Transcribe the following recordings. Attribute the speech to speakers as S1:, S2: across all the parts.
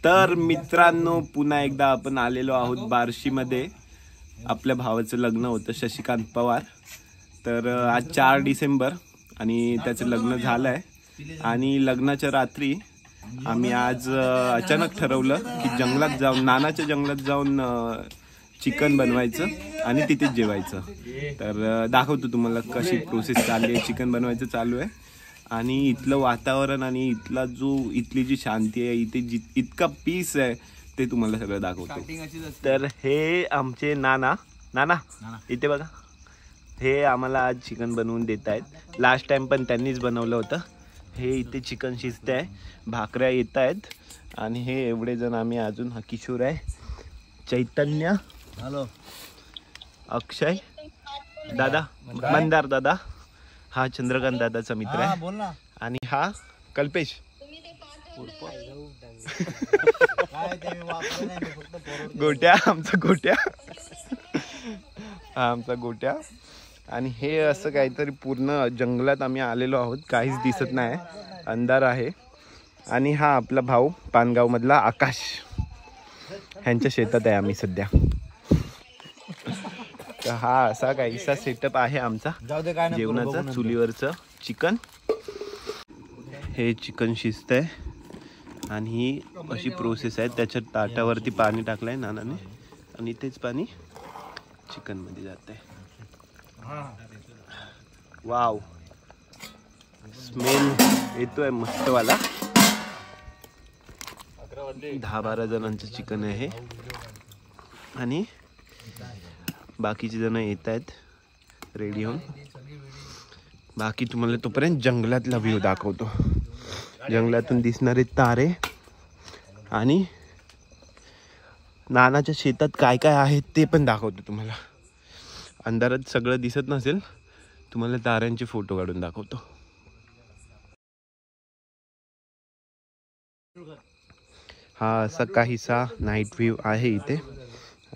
S1: तर मित्रांनो, पुन्हा एकदा आपण आलेलो आहोत बार्शीमध्ये. आपल्या भावाचं लग्न होतं, शशिकांत पवार. तर आज 4 डिसेंबर आणि त्याचं लग्न झालं आहे. आणि लग्नाच्या रात्री आम्ही आज अचानक ठरवलं की जंगलात जाऊन, नानाच्या जंगलात जाऊन चिकन बनवायचं आणि तिथेच जेवायचं. तर दाखवतो तुम्हाला कशी प्रोसेस चालली आहे. चिकन बनवायचं चालू आहे आणि इथलं वातावरण आणि इथली जी शांती आहे, इथे इतका पीस आहे ते तुम्हाला सगळं दाखवतो. तर हे आमचे नाना इथे बघा, हे आम्हाला आज चिकन बनवून देत आहेत. लास्ट टाइम पण त्यांनीच बनवलं होतं. हे इथे चिकन शिजत आहे, भाकऱ्या येत आहेत आणि हे एवढे जण आम्ही अजून. हा किशोर आहे, चैतन्य, हॅलो, अक्षय दादा, मंदार दादा, हा चंद्रकांत दादाचा मित्र आहे आणि हा कल्पेश, गोट्या, आमचा गोट्या, हा आमचा गोट्या. आणि हे असं काहीतरी पूर्ण जंगलात आम्ही आलेलो आहोत. काहीच दिसत नाही, अंधार आहे. आणि हा आपला भाऊ पानगाव मधला आकाश, ह्यांच्या शेतात आहे आम्ही सध्या. तर हा असा काहीसा सेटअप आहे आमचा जेवणाचा. चुलीवरचं चिकन, हे चिकन शिजतंय आणि ही अशी प्रोसेस आहे. त्याच्या ताटावरती पाणी टाकलंय नानाने आणि तेच पाणी चिकन मध्ये जात आहे. वाव, स्मेल येतोय मस्तवाला. 10-12 जणांचं चिकन आहे आणि बाकीचे जण येत आहेत रेडी होऊन. बाकी तुम्हाला तोपर्यंत जंगलातला व्ह्यू दाखवतो. जंगलातून दिसणारे तारे आणि नानाच्या शेतात काय काय आहे ते पण दाखवतो तुम्हाला. अंधारात सगळं दिसत नसेल, तुम्हाला ताऱ्यांचे फोटो काढून दाखवतो. हा असा काहीसा नाईट व्ह्यू आहे इथे.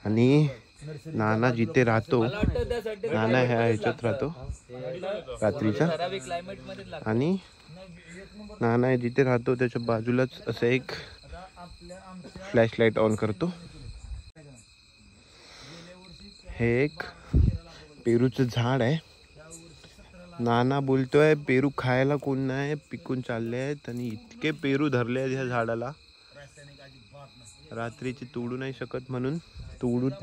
S1: आणि नाना जिथे राहतो, नाना ह्याच्यात राहतो रात्रीचा, आणि नाना जिथे राहतो त्याच्या बाजूलाच असं एक फ्लॅशलाईट ऑन करतो. हे एक पेरूचं झाड आहे. नाना बोलतोय पेरू खायला कोण नाही, पिकून चालले आहेत. आणि इतके पेरू धरले आहेत ह्या झाडाला, रात्रीचे तोडू नाही शकत म्हणून तोडत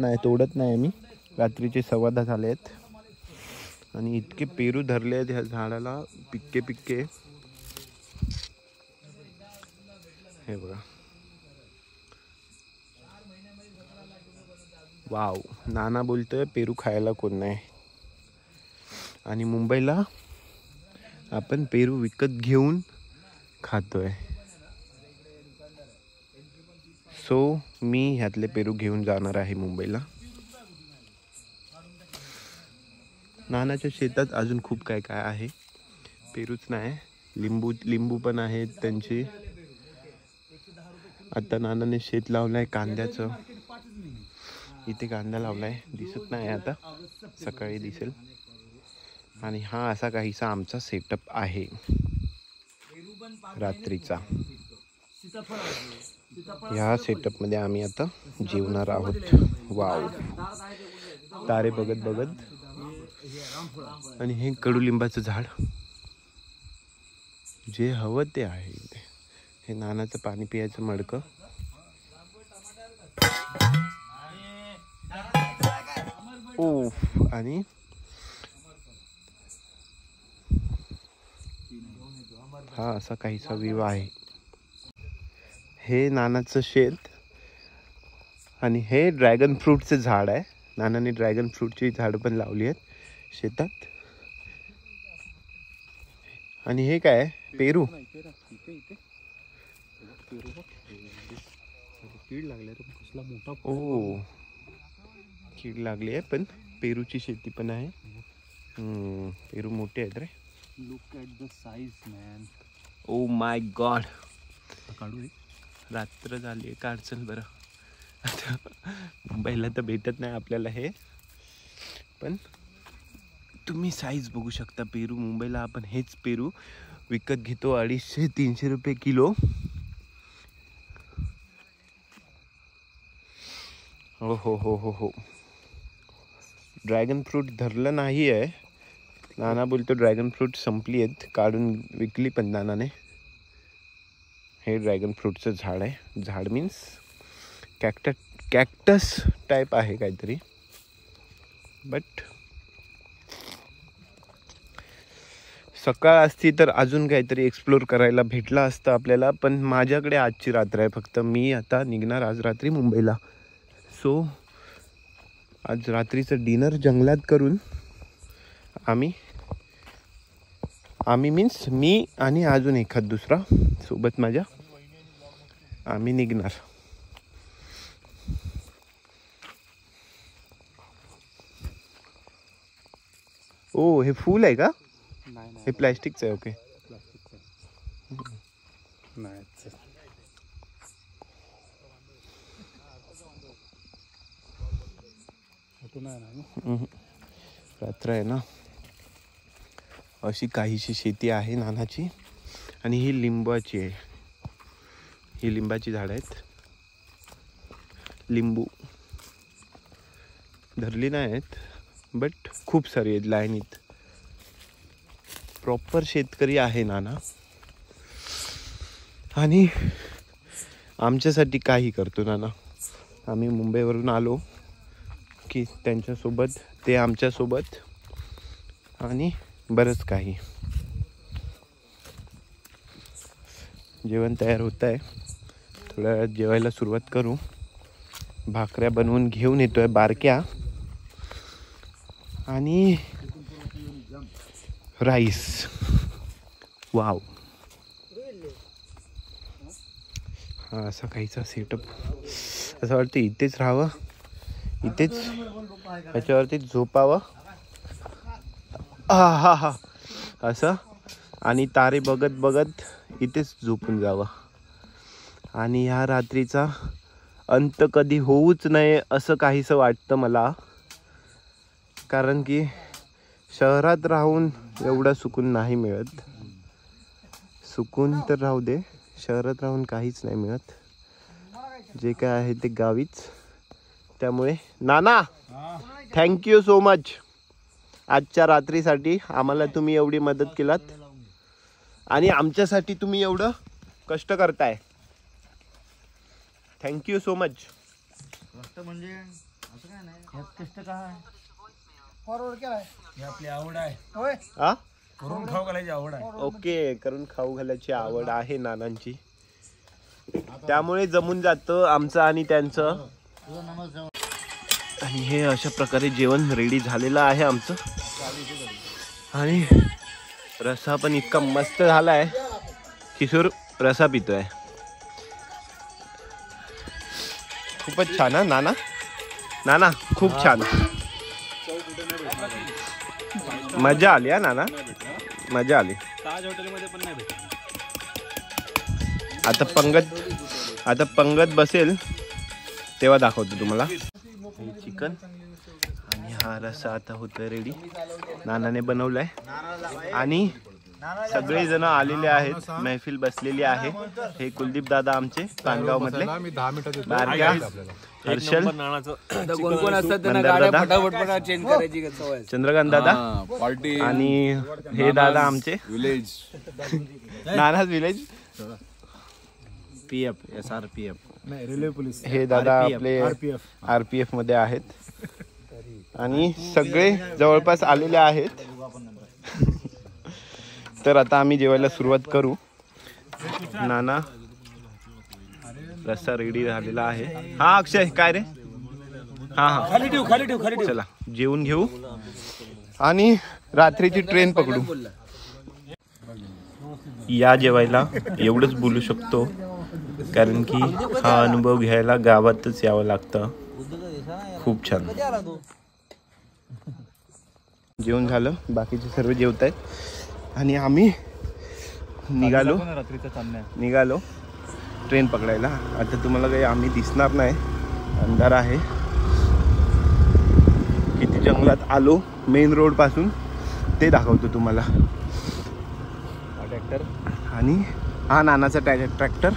S1: नाही आम्ही. रात्रीचे 10:15 झाले आहेत आणि इतके पेरू धरले आहेत ह्या झाडाला, पिक्के. हे बघा, वाव. नाना बोलतोय पेरू खायला कोण नाही. आणि मुंबईला आपण पेरू विकत घेऊन खातोय. सो मी ह्यातले पेरू घेऊन जाणार आहे मुंबईला. नानाच्या शेतात अजून खूप काय काय आहे. पेरूच नाही, लिंबू पण आहेत त्यांची. आता नानाने शेत लावलंय कांद्याचं. इथे कांदा लावलाय, दिसत नाही आता, सकाळी दिसेल. आणि हा असा काहीसा आमचा सेटअप आहे रात्रीचा. ह्या सेटअप मध्ये आम्ही आता जेवणार आहोत. वाव, तारे बघत. आणि हे कडुलिंबाचं झाड, जे हवं ते आहे इथे. हे नानाचं पाणी पियाचं मडकं. ओफ. आणि हा असा काहीसा व्ह्यू आहे. हे नानाचं शेत आणि हे ड्रॅगन फ्रूटचं झाड आहे. नानाने ड्रॅगन फ्रूटची झाड पण लावली आहेत शेतात. आणि हे काय, पेरू. कीड लागली, ओ कीड लागली आहे, पण पेरूची शेती पण आहे. पेरू मोठे आहेत रे. Look at the size man. Oh my God. काढू, रात्र झाली आहे, काढचल बरं. आता मुंबईला तर भेटत नाही आपल्याला हे, पण तुम्ही साईज बघू शकता पेरू. मुंबईला आपण हेच पेरू विकत घेतो 250-300 रुपये किलो. हो हो हो हो हो, ड्रॅगन फ्रूट धरलं नाही आहे. नाना बोलतो ड्रॅगन फ्रूट संपली आहेत, काढून विकली पण नानाने. हे ड्रॅगन फ्रूटचं झाड आहे. झाड मीन्स कॅक्टस टाईप आहे काहीतरी. बट सकाळ असती तर अजून काहीतरी एक्सप्लोर करायला भेटलं असतं आपल्याला. पण माझ्याकडे आजची रात्र आहे फक्त. मी आता निघणार आज रात्री मुंबईला. सो आज रात्रीचं डिनर जंगलात करून आम्ही मीन्स मी आणि अजून एखाद दुसरा सोबत माझ्या आम्ही निघणार. ओ हे फूल आहे का? हे प्लॅस्टिकचं आहे. ओके. रात्र आहे ना. अशी काहीशी शेती आहे नानाची. आणि ही लिंबाची आहे. ही लिंबाची झाड आहेत. लिंबू धरली नाही आहेत बट खूप सारी आहेत लाईनीत. प्रॉपर शेतकरी आहे नाना. आणि आमच्यासाठी काही करतो नाना. आम्ही मुंबईवरून आलो की त्यांच्यासोबत, ते आमच्यासोबत, आणि बरंच काही. जेवण तयार होत आहे. थोड्या वेळात जेवायला सुरुवात करू. भाकऱ्या बनवून घेऊन येतोय बारक्या, आणि राईस. वाव. हा असा काहीचा सेटअप. असं वाटतं इथेच राहावं, इथेच ह्याच्यावरती झोपावं. हा हा हा असं. आणि तारे बघत बघत इथेच झोपून जावं. आणि ह्या रात्रीचा अंत कधी होऊच नये असं काहीसं वाटतं मला. कारण की शहरात राहून एवढा सुकून नाही मिळत. सुकून तर राहू दे, शहरात राहून काहीच नाही मिळत. जे काय आहे ते गावीच. त्यामुळे नाना थँक्यू सो मच. आजच्या रात्रीसाठी आम्हाला तुम्ही एवढी मदत केलात आणि आमच्यासाठी तुम्ही एवढं कष्ट करताय. Thank you so much.
S2: कष्ट म्हणजे असं काय नाही, ह्यात कष्ट काय फॉरवर्ड केलाय. ही आपली आवड आहे. होय.
S1: हा,
S2: करून खाऊ घालायची आवड आहे.
S1: ओके. करून खाऊ घालायची आवड आहे नानांची. त्यामुळे जमून जातं आमचं आणि त्यांचं. आणि हे अशा प्रकारे जेवण रेडी झालेलं आहे आमचं. आणि रस्सा पण इतका मस्त झाला आहे. किशोर रस्सा पितोय. खूपच छान. हा नाना, नाना खूप छान. मजा आली हा नाना, मजा आली. आता पंगत बसेल तेव्हा दाखवतो तुम्हाला. चिकन आणि हा रस्सा आता होतोय रेडी. नानाने बनवलाय आणि सगळे जण आलेले आहेत. महफिल बसलेली आहे. हे कुलदीप दादा आमचे पानगाव मधले, बारक्या, हर्षल, चंद्रकांत दादा, आणि हे दादा आमचे विलेज, नानाच village PF SRPF railway police. हे दादा आपले RPF मध्ये आहेत. आणि सगळे जवळपास आलेले आहेत. तर आता आम्ही जेवायला सुरुवात करू. नाना रस्सा रेडी झालेला आहे. हा अक्षय काय रे? हा हा खाली ठेव. चला जेवून घेऊ आणि रात्रीची ट्रेन पकडू. या जेवायला एवढंच बोलू शकतो कारण की हा अनुभव घ्यायला गावातच यावं लागतं. खूप छान जेवण झालं. बाकीचे सर्व जेवत आहेत आणि आम्ही निघालो ट्रेन पकडायला. आता तुम्हाला काही आम्ही दिसणार नाही, अंधार आहे. किती जंगलात आलो मेन रोड पासून ते दाखवतो तुम्हाला. ट्रॅक्टर आणि हा नानाचा ट्रॅक्टर.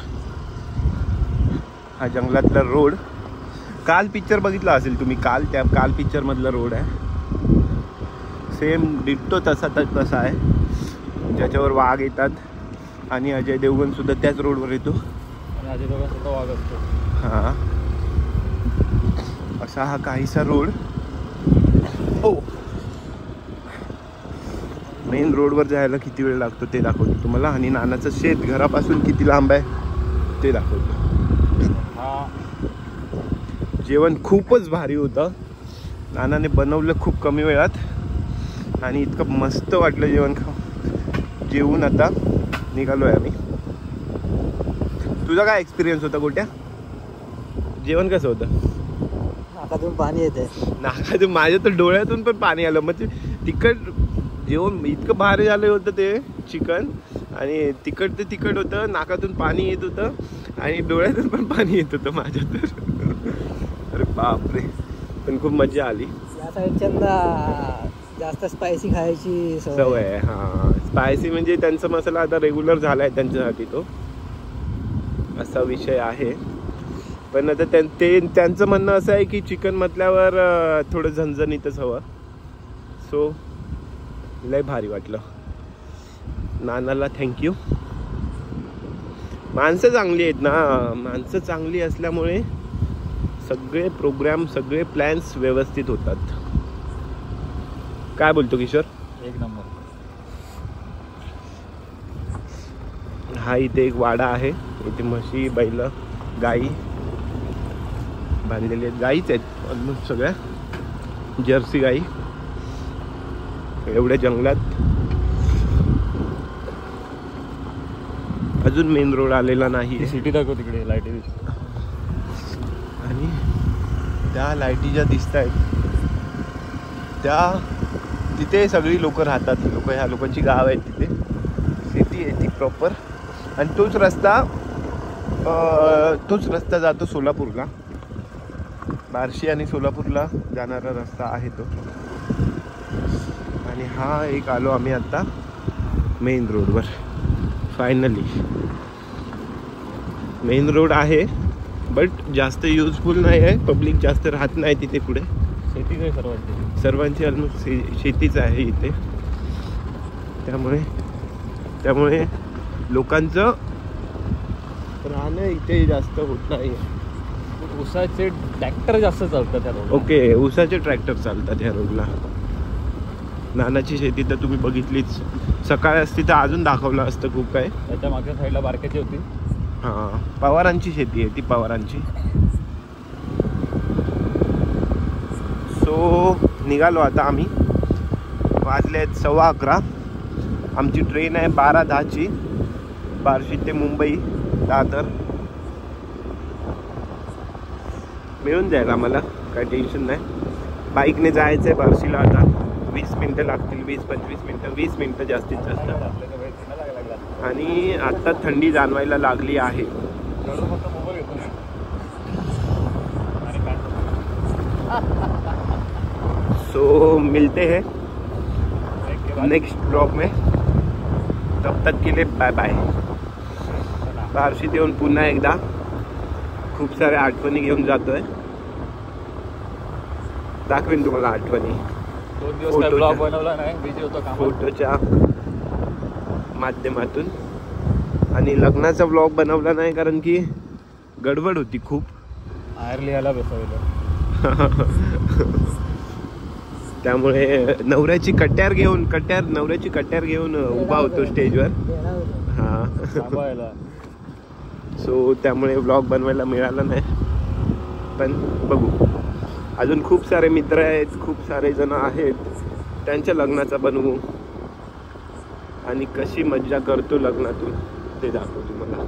S1: हा जंगलातला रोड काल पिक्चर बघितला असेल तुम्ही, काल पिक्चर मधला रोड आहे, सेम डिट्टो तसा आहे, ज्याच्यावर वाघ येतात आणि अजय देवगण सुद्धा त्याच रोडवर येतो
S2: आणि अजय देवगण सुद्धा वाघ असतो.
S1: हा, असा हा काहीसा रोड. हो, मेन रोडवर जायला किती वेळ लागतो ते दाखवतो तुम्हाला, आणि नानाचं शेत घरापासून किती लांब आहे ते दाखवतो. जेवण खूपच भारी होतं, नानाने बनवलं खूप कमी वेळात आणि इतकं मस्त वाटलं जेवण जेवून आता निघालोय आम्ही. तुझा काय एक्सपिरियन्स होता गोट्या, जेवण कसं होतं?
S2: नाकातून पाणी येते.
S1: नाकातून, माझ्या तर डोळ्यातून पण पाणी आलं. म्हणजे तिखट जेवण इतकं भारी झालं होतं ते चिकन, आणि तिखट ते तिखट होतं, नाकातून पाणी येत होतं आणि डोळ्यातून पण पाणी येत होतं माझ्या तर. अरे बापरे, पण खूप मजा आली.
S2: या साईडच्यांना जास्त स्पायसी खायची
S1: सवय आहे. हा, स्पायसी म्हणजे त्यांचा मसाला आता रेग्युलर झालाय त्यांच्यासाठी, तो असा विषय आहे. पण आता त्यांचं म्हणणं असं आहे की चिकन म्हटल्यावर थोडं झणझणीतच हवं. सो लय भारी वाटलं. नानाला थँक्यू. माणसं चांगली आहेत ना, माणसं चांगली असल्यामुळे सगळे प्रोग्राम, सगळे प्लॅन्स व्यवस्थित होतात. काय बोलतो किशोर?
S2: एक नंबर.
S1: हा इथे एक वाडा आहे, इथे म्हशी, बैल, गाई बांधलेली आहेत. गाईच आहेत ऑलमोस्ट सगळ्या, जर्सी गाई. एवढ्या जंगलात अजून मेन रोड आलेला नाही.
S2: सिटी दाखव तिकडे, लाईटी दिसत
S1: आणि त्या लाईटी ज्या दिसत आहेत त्या तिथे सगळी लोक राहतात. ह्या लोकांची गाव आहे तिथे, सिटी आहे ती प्रॉपर. आणि तोच रस्ता जातो सोलापूरला, बार्शी आणि सोलापूरला जाणारा रस्ता आहे तो. आणि हा एक आलो आम्ही आता मेन रोडवर. फायनली मेन रोड आहे, बट जास्त युजफुल नाही आहे, पब्लिक जास्त राहत नाही तिथे. पुढे
S2: शेतीच आहे
S1: सर्वांची ऑलमोस्ट शेतीच आहे इथे. त्यामुळे लोकांचं राहणं इथे जास्त होत नाही.
S2: ऊसाचे ट्रॅक्टर जास्त चालतात त्या रोडला.
S1: ओके, ऊसाचे ट्रॅक्टर चालतात ह्या रोडला. नानाची शेती तर तुम्ही बघितलीच, सकाळी असती तर अजून दाखवलं असतं खूप काय.
S2: त्याच्या मागच्या साईडला बारक्याची होती.
S1: हां, पवारांची शेती आहे ती, पवारांची. सो निघालो आता आम्ही. वाजले आहेत 11:15. आमची ट्रेन आहे 12:10ची, बार्शी ते मुंबई दादर. मिळून जाईल आम्हाला, काही टेन्शन नाही. बाईकने जायचं आहे बार्शीला. आता 20 मिनटं लागतील, 20-25 मिनटं, 20 मिनटं जास्तीत जास्त. आणि आता थंडी जाणवायला लागली आहे. सो मिलते हैं नेक्स्ट ब्लॉग में, तब तक के लिए बाय बाय. बार्शीत येऊन पुन्हा एकदा खूप साऱ्या आठवणी घेऊन जातोय. दाखवेन तुम्हाला आठवणी.
S2: 2 दिवस ब्लॉग बनवला नाही, बिझी होतो कामात.
S1: फोटोच्या माध्यमातून. आणि लग्नाचा ब्लॉग बनवला नाही कारण की गडबड होती खूप.
S2: आयरलियाला बसवलं.
S1: त्यामुळे नवऱ्याची कट्यार घेऊन उभा होतो स्टेजवर.
S2: हा,
S1: सो त्यामुळे ब्लॉग बनवायला मिळाला नाही. पण बघू, अजून खूप सारे मित्र आहेत, खूप सारे जण आहेत, त्यांच्या लग्नाचा बनवू आणि कशी मज्जा करतो लग्नातून ते दाखवतो तुम्हाला.